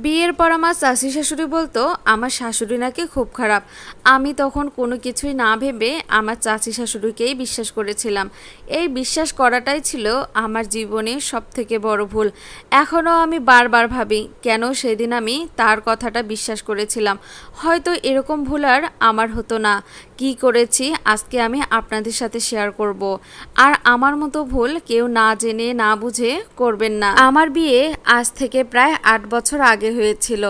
বিয়ের পর আমার চাচি শাশুড়ি বলতো আমার শাশুড়ি নাকি খুব খারাপ। আমি তখন কোনো কিছুই না ভেবে আমার চাচি শাশুড়িকেই বিশ্বাস করেছিলাম। এই বিশ্বাস করাটাই ছিল আমার জীবনের সব থেকে বড় ভুল। এখনও আমি বারবার ভাবি কেন সেদিন আমি তার কথাটা বিশ্বাস করেছিলাম। হয়তো এরকম ভুল আর আমার হতো না। কি করেছি আজকে আমি আপনাদের সাথে শেয়ার করব। আর আমার মতো ভুল কেউ না জেনে না বুঝে করবেন না। আমার বিয়ে আজ থেকে প্রায় 8 বছর আগে হয়েছিল।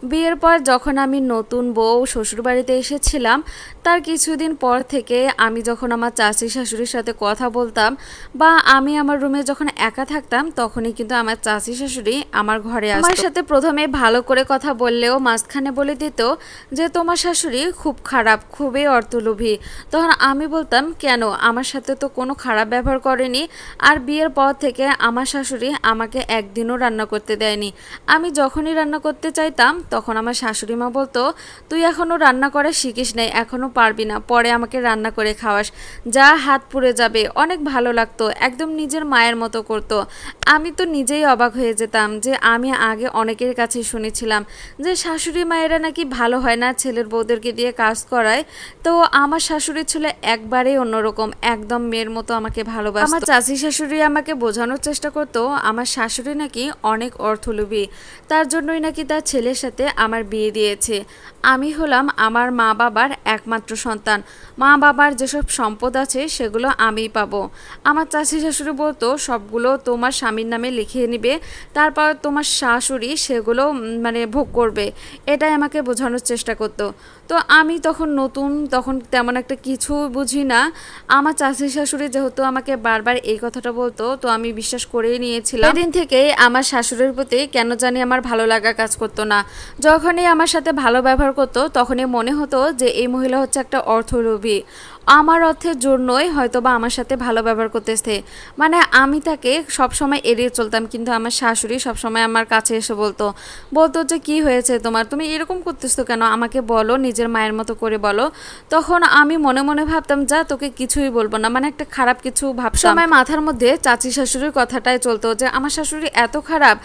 বিয়ের পর যখন আমি নতুন বউ শ্বশুরবাড়িতে এসেছিলাম, তার কিছুদিন পর থেকে আমি যখন আমার চাচি শাশুড়ির সাথে কথা বলতাম বা আমি আমার রুমে যখন একা থাকতাম, তখনই কিন্তু আমার চাচি শাশুড়ি আমার ঘরে আসতো। আমার সাথে প্রথমে ভালো করে কথা বললেও মাঝখানে বলে দিত যে তোমার শাশুড়ি খুব খারাপ, খুবই অর্থলোভী। তখন আমি বলতাম কেন, আমার সাথে তো কোনো খারাপ ব্যবহার করেনি। আর বিয়ের পর থেকে আমার শাশুড়ি আমাকে একদিনও রান্না করতে দেয়নি। আমি যখনই রান্না করতে চাইতাম তখন আমার শাশুড়ি মা বলতো তুই এখনও রান্না করা শিখিস নাই, এখনও পারবি না, পরে আমাকে রান্না করে খাওয়াস, যা হাত পুড়ে যাবে। অনেক ভালো লাগতো, একদম নিজের মায়ের মতো করতো। আমি তো নিজেই অবাক হয়ে যেতাম যে আমি আগে অনেকের কাছে শুনেছিলাম যে শাশুড়ি মায়েরা নাকি ভালো হয় না, ছেলের বউদেরকে দিয়ে কাজ করায়। তো আমার শাশুড়ি ছিল একবারেই অন্যরকম, একদম মেয়ের মতো আমাকে ভালোবাসতো। আমার চাচি শাশুড়ি আমাকে বোঝানোর চেষ্টা করতো আমার শাশুড়ি নাকি অনেক অর্থলোভী, তার জন্যই নাকি তার ছেলের সাথে আমার বিয়ে দিয়েছে। আমি হলাম আমার মা বাবার একমাত্র সন্তান, মা বাবার যেসব সম্পদ আছে সেগুলো আমিই পাবো। আমার চাচি শাশুড়ি বলতো সবগুলো তোমার স্বামীর নামে লিখিয়ে নিবে, তারপর তোমার শাশুড়ি সেগুলো মানে ভোগ করবে। এটাই আমাকে বোঝানোর চেষ্টা করতো। তো আমি তখন নতুন, তখন তেমন একটা কিছু বুঝি না। আমার চাচি শাশুড়ি যেহেতু আমাকে বারবার এই কথাটা বলতো, তো আমি বিশ্বাস করেই নিয়েছিলাম। সেদিন থেকেই আমার শাশুড়ির প্রতি কেন জানি আমার ভালো লাগা কাজ করতো না। যখনই আমার সাথে ভালো ব্যবহার করতো তখনই মনে হতো যে এই মহিলা হচ্ছে একটা অর্থলোভী, আমার অর্থের জন্যই হয়তো বা আমার সাথে ভালো ব্যবহার করতেছে। মানে আমি তাকে সবসময় এড়িয়ে চলতাম, কিন্তু আমার শাশুড়ি সবসময় আমার কাছে এসে বলতো বলতো যে কি হয়েছে তোমার, তুমি এরকম করতেছো কেন, আমাকে বলো, নিজের মায়ের মতো করে বলো। তখন আমি মনে মনে ভাবতাম যা তোকে কিছুই বলবো না, মানে একটা খারাপ কিছু ভাবতাম। সময় মাথার মধ্যে চাচি শাশুড়ির কথাটাই চলতো যে আমার শাশুড়ি এত খারাপ।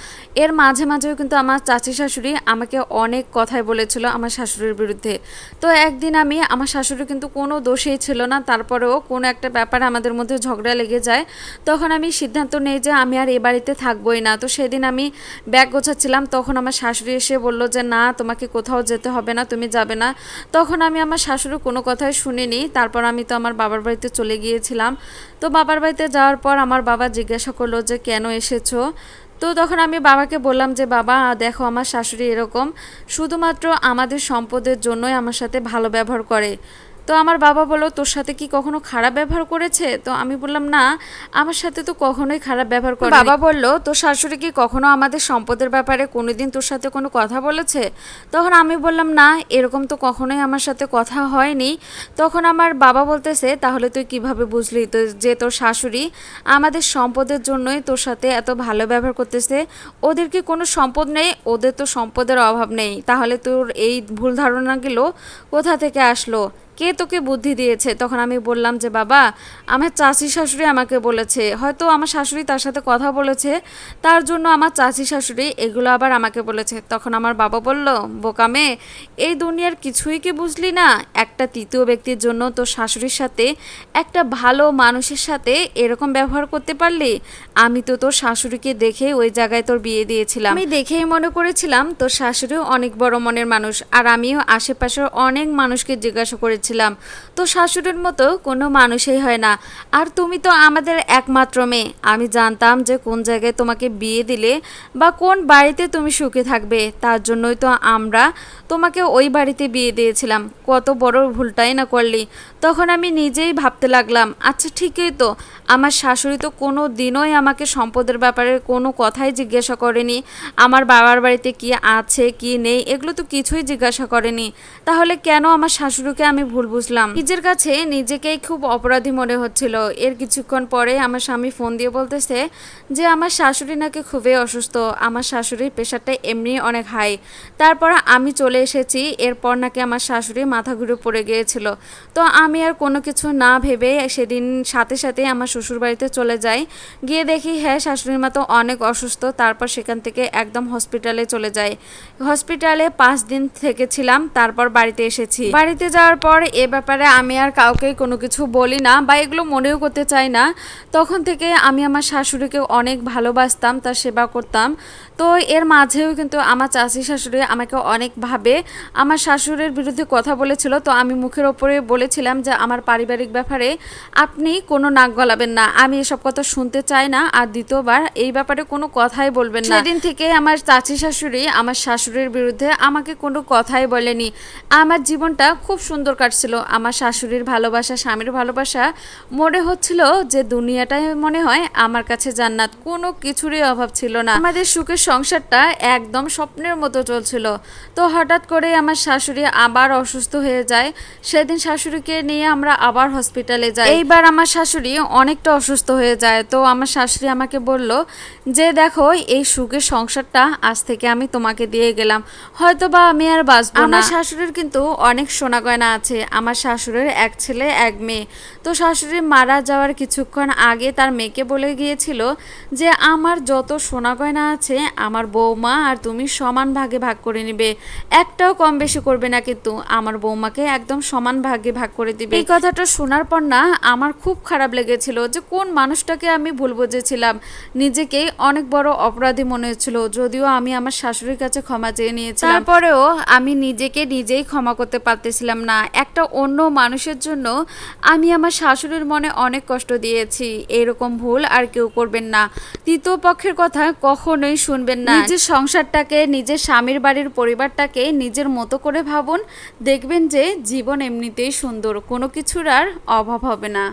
এর মাঝে মাঝেও কিন্তু আমার চাচি শাশুড়ি আমাকে অনেক কথাই বলেছিল আমার শাশুড়ির বিরুদ্ধে। তো একদিন আমি, আমার শাশুড়ি কিন্তু কোনো দোষেই ছিল না, তারপরেও কোনো একটা ব্যাপারে আমাদের মধ্যে ঝগড়া লেগে যায়। তখন আমি সিদ্ধান্ত নেই যে আমি আর এ বাড়িতে থাকবোই না। তো সেদিন আমি ব্যাগ গোছাচ্ছিলাম, তখন আমার শাশুড়ি এসে বলল যে না তোমাকে কোথাও যেতে হবে না, তুমি যাবে না। তখন আমি আমার শাশুড়ির কোনো কথাই শুনিনি। তারপর আমি তো আমার বাবার বাড়িতে চলে গিয়েছিলাম। তো বাবার বাড়িতে যাওয়ার পর আমার বাবা জিজ্ঞাসা করলো যে কেন এসেছো। তো তখন আমি বাবাকে বললাম যে বাবা দেখো আমার শাশুড়ি এরকম, শুধুমাত্র আমাদের সম্পদের জন্যই আমার সাথে ভালো ব্যবহার করে। তো আমার বাবা বলল তোর সাথে কি কখনো খারাপ ব্যবহার করেছে? তো আমি বললাম না, আমার সাথে তো কখনোই খারাপ ব্যবহার করে। বাবা বলল তোর শাশুড়ি কি কখনো আমাদের সম্পদের ব্যাপারে কোনোদিন তোর সাথে কোনো কথা বলেছে? তখন আমি বললাম না, এরকম তো কখনোই আমার সাথে কথা হয়নি। তখন আমার বাবা বলতেছে তাহলে তুই কিভাবে বুঝলি তো যে তোর শাশুড়ি আমাদের সম্পদের জন্যই তোর সাথে এত ভালো ব্যবহার করতেছে? ওদের কি কোনো সম্পদ নেই? ওদের তো সম্পদের অভাব নেই, তাহলে তোর এই ভুল ধারণাগুলো কোথা থেকে আসলো? কে তোকে বুদ্ধি দিয়েছে? তখন আমি বললাম যে বাবা আমার চাচি শাশুড়ি আমাকে বলেছে, হয়তো আমার শাশুড়ি তার সাথে কথা বলেছে, তার জন্য আমার চাচি শাশুড়ি এগুলো আবার আমাকে বলেছে। তখন আমার বাবা বলল বোকা মেয়ে, এই দুনিয়ার কিছুই কি বুঝলি না? একটা তৃতীয় ব্যক্তির জন্য তোর শাশুড়ির সাথে, একটা ভালো মানুষের সাথে এরকম ব্যবহার করতে পারলি? আমি তো তোর শাশুড়িকে দেখে ওই জায়গায় তোর বিয়ে দিয়েছিলাম, আমি দেখেই মনে করেছিলাম তোর শাশুড়িও অনেক বড় মনের মানুষ। আর আমিও আশেপাশের অনেক মানুষকে জিজ্ঞাসা করেছিলাম তো শাশুড়ির মতো কোনো মানুষই হয় না। আর তুমি তো আমাদের একমাত্র মেয়ে, আমি জানতাম যে কোন জায়গায় তোমাকে বিয়ে দিলে বা কোন বাড়িতে তুমি সুখে থাকবে, তার জন্যই তো আমরা তোমাকে ওই বাড়িতে বিয়ে দিয়েছিলাম। কত বড় ভুলটাই না করলি। তখন আমি নিজেই ভাবতে লাগলাম আচ্ছা ঠিকই তো, আমার শাশুড়ি তো কোনো দিনই আমাকে সম্পদের ব্যাপারে কোনো কথাই জিজ্ঞাসা করেনি, আমার বাবার বাড়িতে কি আছে কি নেই এগুলো তো কিছুই জিজ্ঞাসা করেনি। তাহলে কেন আমার শাশুড়িকে আমি ভুল ভুল বুঝলাম। নিজের কাছে নিজেকেই খুব অপরাধী মনে হচ্ছিল। এর কিছুক্ষণ পরে আমার স্বামী ফোন দিয়ে বলতেছে যে আমার শাশুড়ি নাকি খুবই অসুস্থ, আমার শাশুড়ির প্রেশারটা এমনি অনেক হাই। তারপর আমি চলে এসেছি, এরপর নাকি আমার শাশুড়ি মাথা ঘুরে পড়ে গিয়েছিল। তো আমি আর কোনো কিছু না ভেবে সেদিন সাথে সাথে আমার শ্বশুর বাড়িতে চলে যাই। গিয়ে দেখি হ্যাঁ শাশুড়ির মা তো অনেক অসুস্থ। তারপর সেখান থেকে একদম হসপিটালে চলে যাই। হসপিটালে 5 দিন থেকেছিলাম, তারপর বাড়িতে এসেছি। বাড়িতে যাওয়ার পর এ ব্যাপারে আমি আর কাউকে কোনো কিছু বলি না বা এগুলো মনেও করতে চাই না। তখন থেকে আমি আমার শাশুড়িকে অনেক ভালোবাসতাম, তার সেবা করতাম। তো এর মাঝেও কিন্তু আমার চাচি শাশুড়ি আমাকে অনেকভাবে আমার শাশুড়ির বিরুদ্ধে কথা বলেছিল। তো আমি মুখের ওপরে বলেছিলাম যে আমার পারিবারিক ব্যাপারে আপনি কোনো নাক গলাবেন না, আমি এসব কথা শুনতে চাই না, আর দ্বিতীয়বার এই ব্যাপারে কোনো কথাই বলবেন না। সেদিন থেকে আমার চাচি শাশুড়ি আমার শাশুড়ির বিরুদ্ধে আমাকে কোনো কথাই বলেনি। আমার জীবনটা খুব সুন্দর কাটছিল। আমার শাশুড়ির ভালোবাসা, স্বামীর ভালোবাসা, মনে হচ্ছিল যে দুনিয়াটাই মনে হয় আমার কাছে জান্নাত, কোনো কিছুরই অভাব ছিল না। আমাদের সুখের সংসারটা একদম স্বপ্নের মতো চলছিল। তো হঠাৎ করে আমার শাশুড়ি আবার অসুস্থ হয়ে যায়। সেদিন শাশুড়িকে নিয়ে আমরা আবার হসপিটালে যাই। এইবার আমার শাশুড়ি অনেকটা অসুস্থ হয়ে যায়। তো আমার শাশুড়ি আমাকে বলল যে দেখো এই সুখের সংসারটা আজ থেকে আমি তোমাকে দিয়ে গেলাম, হয়তো বা আমি আর বাঁচবো না। আমার শাশুড়ির কিন্তু অনেক সোনা গয়না আছে। আমার শাশুড়ির এক ছেলে এক মেয়ে। তো শাশুড়ি মারা যাওয়ার কিছুক্ষণ আগে তার মেয়েকে বলে গিয়েছিল যে আমার যত সোনা গয়না আছে আমার বৌমা আর তুমি সমান ভাগে ভাগ করে নিবে, একটাও কম বেশি করবে না, কিন্তু আমার বৌমাকে একদম সমান ভাগে ভাগ করে দিবে। এই কথাটা শোনার পর না আমার খুব খারাপ লেগেছিল যে কোন মানুষটাকে আমি ভুল বুঝেছিলাম। নিজেকে অনেক বড় অপরাধী মনে হচ্ছিল, যদিও আমি আমার শাশুড়ির কাছে ক্ষমা চেয়ে নিয়েছিলাম। তারপরেও আমি নিজেকে নিজেই ক্ষমা করতে পারতেছিলাম না। একটা অন্য মানুষের জন্য আমি আমার শাশুড়ির মনে অনেক কষ্ট দিয়েছি। এরকম ভুল আর কেউ করবেন না। তৃতীয় পক্ষের কথা কখনোই শুনবেন না। নিজের সংসারটাকে, নিজের স্বামীর বাড়ির পরিবারটাকে নিজের মতো করে ভাবুন, দেখবেন যে জীবন এমনিতেই সুন্দর, কোনো কিছুর আর অভাব হবে না।